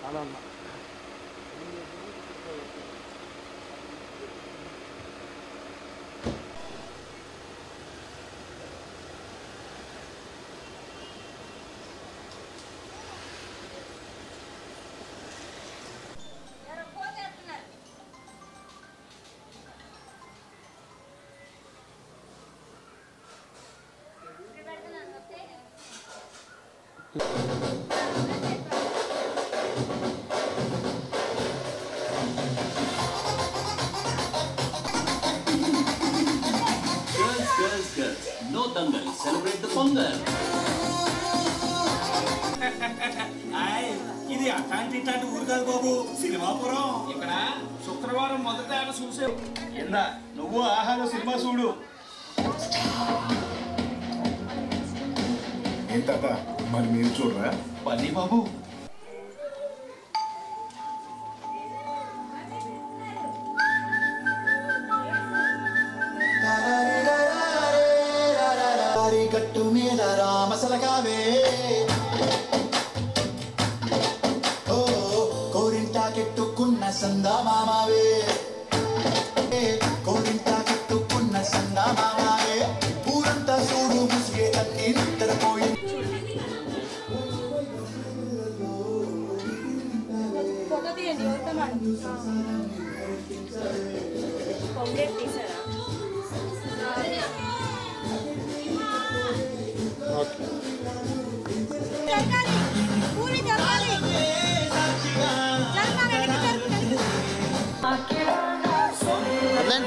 అలా అన్న No dangal, celebrate the Pongal. ఇది అట్లాంటి ఇట్లాంటి ఊరు కాదు బాబు, సినిమాపురం. ఇక్కడ శుక్రవారం మొదట చూసే ఏందా నువ్వు ఆహాలో సినిమా చూడు. ఏం తాత మరి మీరు చూడరా? పల్లి బాబు గట్టు మీద రామసలకావే ఓ కోరింటా కెట్టుకున్న సందా మామావే కోరింటా కెట్టుకున్న సందా మామావే ఊరంతా చూడు ముసిగే అన్ని నిద్రపోయి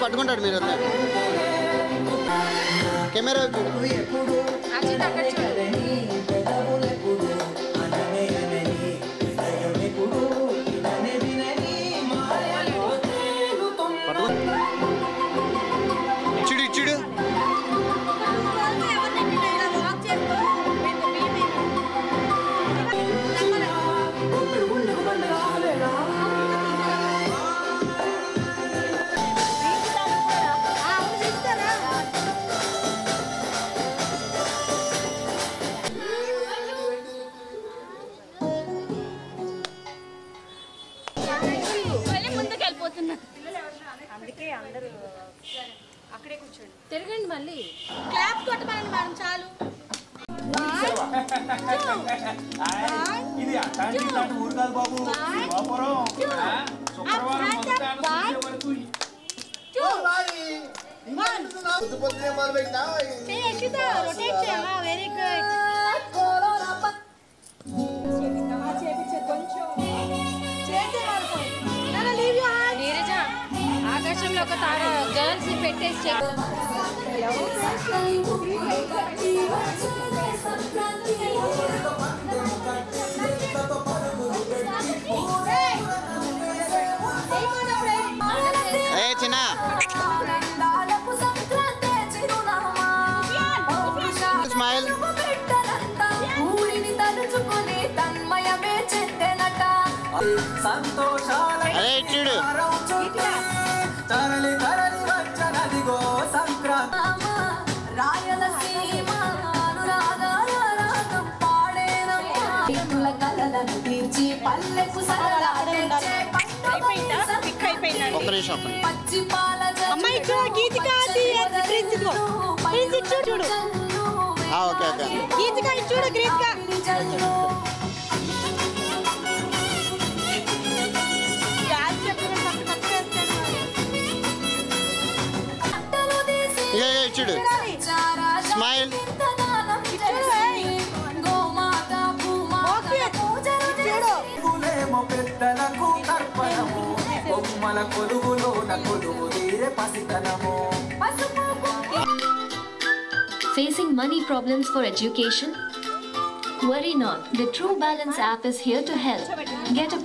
పట్టుకుంటాడు మీరు కెమెరా ఇచ్చుడు ఇచ్చుడు అందుకే అందరూ అక్కడే కూర్చోండి. తిరగండి, మళ్ళీ క్లాప్ కొట్టమనండి మేడం. చాలు. ఇది అట్లాంటి ఇట్లాంటి ఊరు కాదు బాబు, సినిమాపురం. శుక్రవారం మొదట వెరీ గుడ్. ఆకాశంలో ఒక తార గర్ల్స్ పెట్టేసి చిన్న స్మైల్ అదే ఇచ్చుడు తరలి తరలి వచ్చనదిగో సంక్రాంతి రాయలసీమ అనురాగాల రాగం పాడేనమ్మ కలలను తీర్చి పల్లెకు సరళ తెచ్చే పచ్చి పాల అమ్మాయి గీతిక చూడు. ఓకే ఓకే గీతిక చూడు. గ్రీతిక ఇచ్చుడు స్మైల్ పెద్దలకు తర్పణము బొమ్మల కొలువులోన కొలువు తీరే పసితనము. Facing money problems for education? Worry not. The True Balance app is here to help. Get a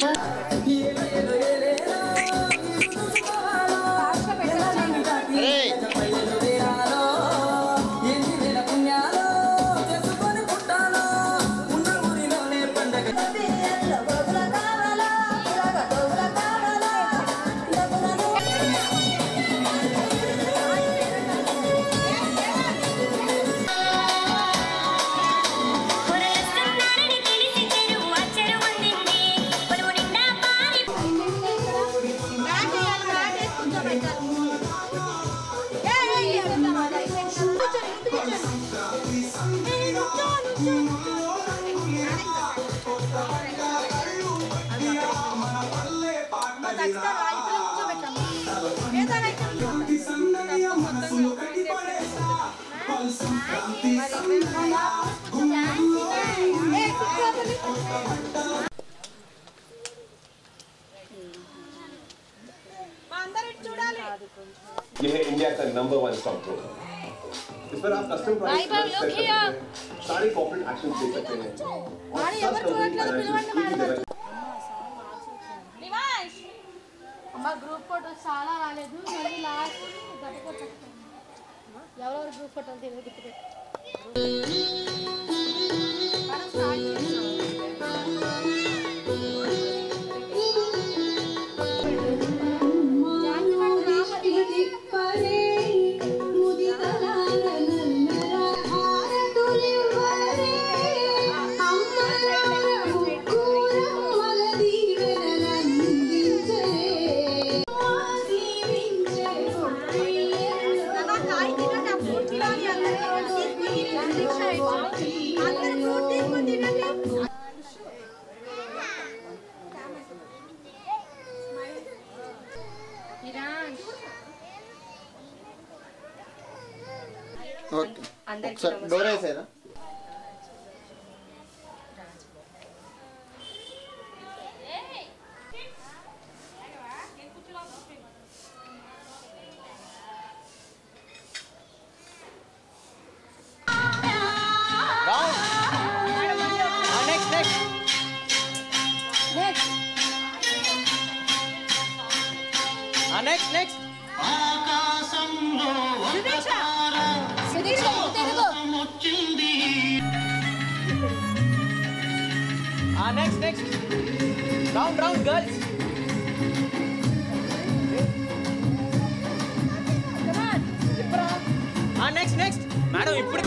ये है इंडिया का नंबर 1 स्टॉक ब्रोकर। इस पर आप कस्टम प्राइस सारे कॉर्पोरेट एक्शन ले सकते हैं और सब అమ్మ గ్రూప్ ఫోటోస్ చాలా రాలేదు మళ్ళీ లాస్ట్ దెబ్బకొట్టేస్తాను ఎవరెవరు గ్రూప్ ఫోటోలు తెలియదు గుర్తుపెట్టి మనం స్టార్ట్ చేస్తాం ఓకే ఒకసారి డోర్ వేసారా next next round girls next madam ఇప్పుడు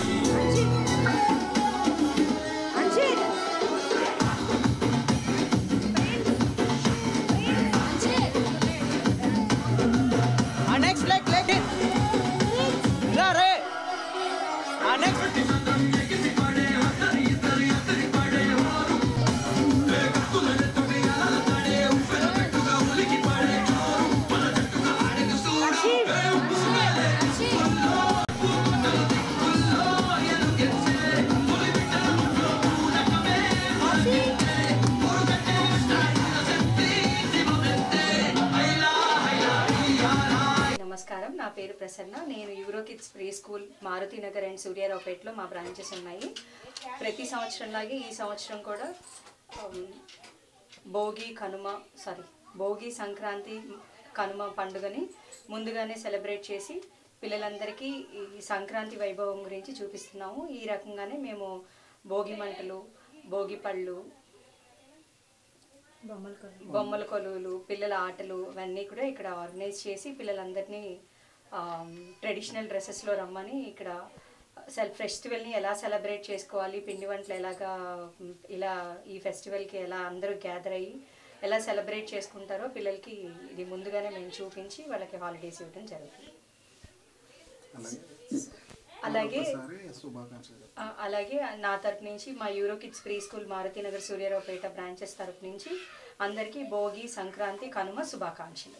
నెక్స్ట్ లైక్ రే నెక్స్ట్ నమస్కారం, నా పేరు ప్రసన్న. నేను Euro Kids pre school Marutinagar and సూర్యారావుపేటలో మా బ్రాంచెస్ ఉన్నాయి. ప్రతి సంవత్సరంలాగే ఈ సంవత్సరం కూడా భోగి సంక్రాంతి కనుమ పండుగని ముందుగానే సెలబ్రేట్ చేసి పిల్లలందరికీ ఈ సంక్రాంతి వైభవం గురించి చూపిస్తున్నాము. ఈ రకంగానే మేము భోగి మంటలు, భోగి పళ్ళు, బొమ్మల కొలువులు, పిల్లల ఆటలు ఇవన్నీ కూడా ఇక్కడ ఆర్గనైజ్ చేసి పిల్లలందరినీ ట్రెడిషనల్ డ్రెస్సెస్లో రమ్మని ఇక్కడ ఫెస్టివల్ని ఎలా సెలబ్రేట్ చేసుకోవాలి, పిండి వంటలు ఎలాగా ఇలా ఈ ఫెస్టివల్కి ఎలా అందరూ గ్యాదర్ అయ్యి ఎలా సెలబ్రేట్ చేసుకుంటారో పిల్లలకి ఇది ముందుగానే మేము చూపించి వాళ్ళకి హాలిడేస్ ఇవ్వడం జరుగుతుంది. అలాగే నా తరపు నుంచి మా euro Kids pre school Maruthi Nagar Suryaraopeta branches తరపు నుంచి అందరికీ భోగి, సంక్రాంతి, కనుమ శుభాకాంక్షలు.